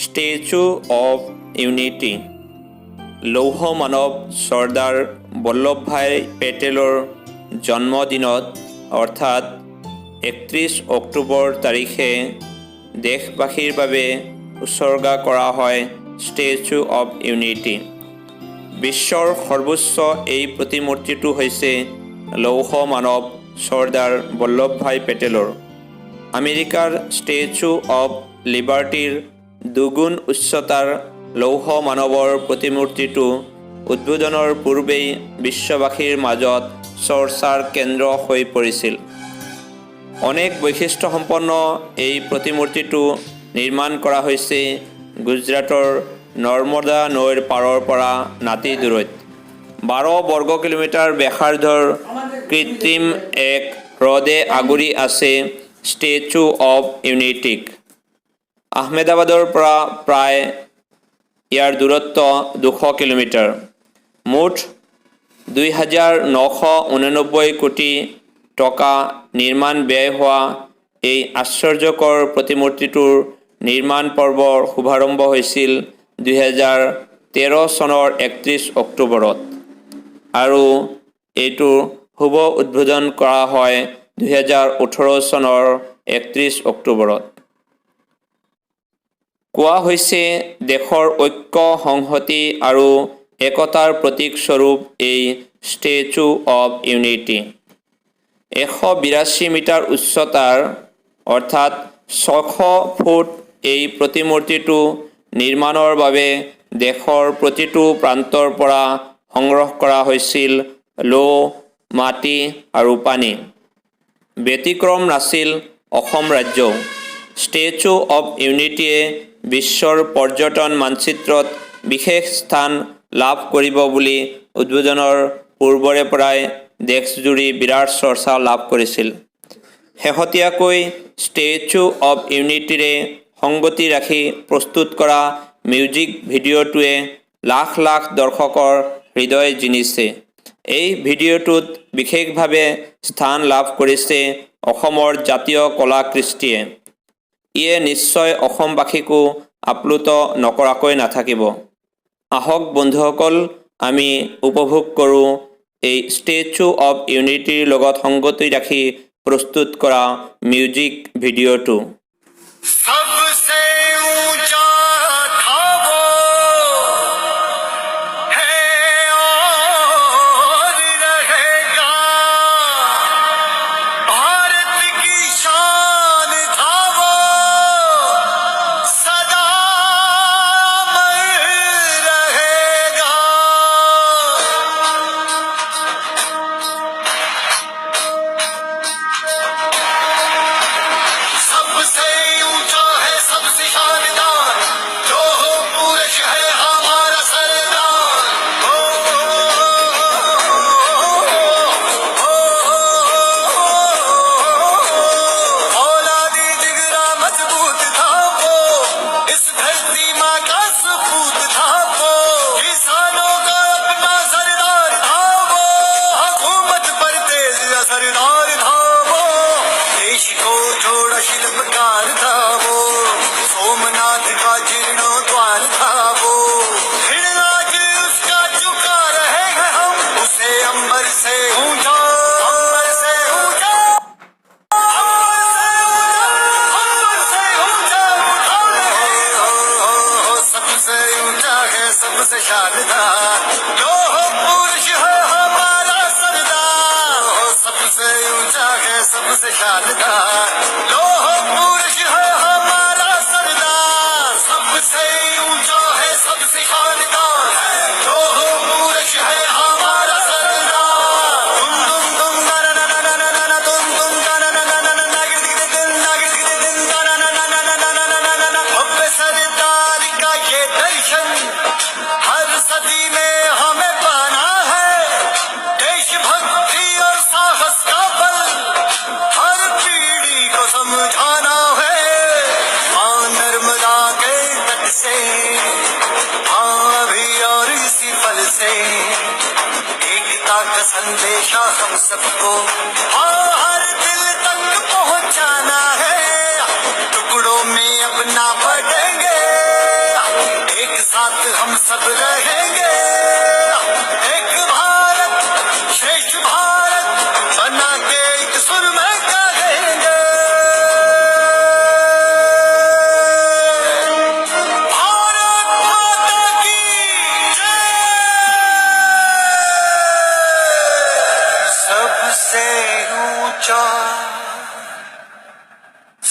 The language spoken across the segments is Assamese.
স্টেচু অফ ইউনিটি লৌহ মানৱ চৰ্দাৰ বল্লভভাই পেটেলৰ জন্মদিনত অৰ্থাৎ 31 অক্টোবৰ তাৰিখে দেশবাসীৰ বাবে উৎসৰ্গা কৰা হয় ষ্টেচু অফ ইউনিটি। বিশ্বৰ সৰ্বোচ্চ এই প্ৰতিমূৰ্তিটো হৈছে লৌহ মানৱ চৰ্দাৰ বল্লভভাই পেটেলৰ। আমেৰিকাৰ ষ্টেচু অফ লিবাৰ্টিৰ দুগুণ উচ্চতাৰ লৌহ মানৱৰ প্ৰতিমূৰ্তিটো উদ্বোধনৰ পূৰ্বেই বিশ্ববাসীৰ মাজত চৰ্চাৰ কেন্দ্ৰ হৈ পৰিছিল। অনেক বৈশিষ্ট্যসম্পন্ন এই প্ৰতিমূৰ্তিটো নিৰ্মাণ কৰা হৈছে গুজৰাটৰ নৰ্মদা নৈৰ পাৰৰ পৰা নাতি দূৰৈত। 12 বৰ্গ কিলোমিটাৰ ব্যাসাৰ্ধৰ কৃত্ৰিম এক হ্ৰদে আগুৰি আছে ষ্টেচু অফ ইউনিটিক। আহমেদাবাদৰ পৰা প্ৰায় ইয়াৰ দূৰত্ব 200 কিলোমিটাৰ। মুঠ 2,989 কোটি টকা নিৰ্মাণ ব্যয় হোৱা এই আশ্চৰ্যকৰ প্ৰতিমূৰ্তিটোৰ নিৰ্মাণ পৰ্বৰ শুভাৰম্ভ হৈছিল 2013 চনৰ 31 অক্টোবৰত আৰু এইটো শুভ উদ্বোধন কৰা হয় 2018 চনৰ 31 অক্টোবৰত। কোৱা হৈছে দেশৰ ঐক্য সংহতি আৰু একতাৰ প্ৰতীক স্বৰূপ এই ষ্টেচু অফ ইউনিটি। 182 মিটাৰ উচ্চতাৰ অৰ্থাৎ 600 ফুট এই প্ৰতিমূৰ্তিটো নিৰ্মাণৰ বাবে দেশৰ প্ৰতিটো প্ৰান্তৰ পৰা সংগ্ৰহ কৰা হৈছিল লৌহ, মাটি আৰু পানী। ব্যতিক্ৰম নাছিল অসম ৰাজ্যও। ষ্টেচু অফ ইউনিটিয়ে বিশ্বৰ পৰ্যটন মানচিত্ৰত বিশেষ স্থান লাভ কৰিব বুলি উদ্বোধনৰ পূৰ্বৰে পৰাই দেশজুৰি বিৰাট চৰ্চা লাভ কৰিছিল। শেহতীয়াকৈ ষ্টেচু অফ ইউনিটিৰে সংগতি ৰাখি প্ৰস্তুত কৰা মিউজিক ভিডিঅ'টোৱে লাখ লাখ দৰ্শকৰ হৃদয় জিনিছে। এই ভিডিঅ'টোত বিশেষভাৱে স্থান লাভ কৰিছে অসমৰ জাতীয় কলা কৃষ্টিয়ে। ইয়ে নিশ্চয় অসমবাসীকো আপ্লুত নকৰাকৈ নাথাকিব। আহক বন্ধুসকল, আমি উপভোগ কৰোঁ এই ষ্টেচু অফ ইউনিটিৰ লগত সংগতি ৰাখি প্ৰস্তুত কৰা মিউজিক ভিডিঅ'টো। सबसे शानदार लोह पुरुष है हमारा सरदार, सबसे ऊंचा है सबसे शानदार लोह पुरुष है हमारा सरदार, सबसे ऊंचा है सबसे शानदार लोह पुरुष है हमारा सरदार। दुम दुम दुम ना ना ना ना ना ना ना दुम दुम ना ना ना ना ना ना नागिर दिख दिन नागिर दिख दिन ना ना ना ना ना ना ना ना ना ना ना अब सरदार का ये दर्शन हर सदी में हमें पाना है, देशभक्ति और साहस का बल हर पीढ़ी को समझाना है। मां नर्मदा के तट से अभी और इसी पल से एकता का संदेशा हम सबको हर दिल तक पहुंचाना है, टुकड़ों में अपना बटेंगे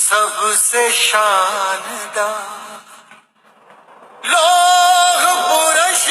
सबसे शानदार लौह पुरुष